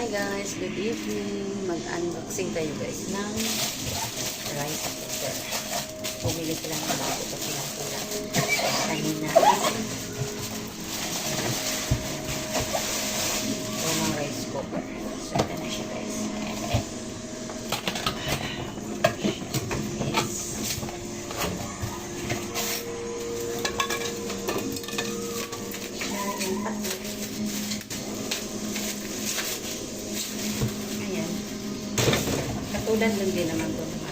Hi guys, good evening. Mag-unboxing tayo guys ng rice cooker. Pumili ko lang ng bago kasi nasira kanina. Ito ng rice cooker. So, ito na siya guys. Katulad lang din naman ito.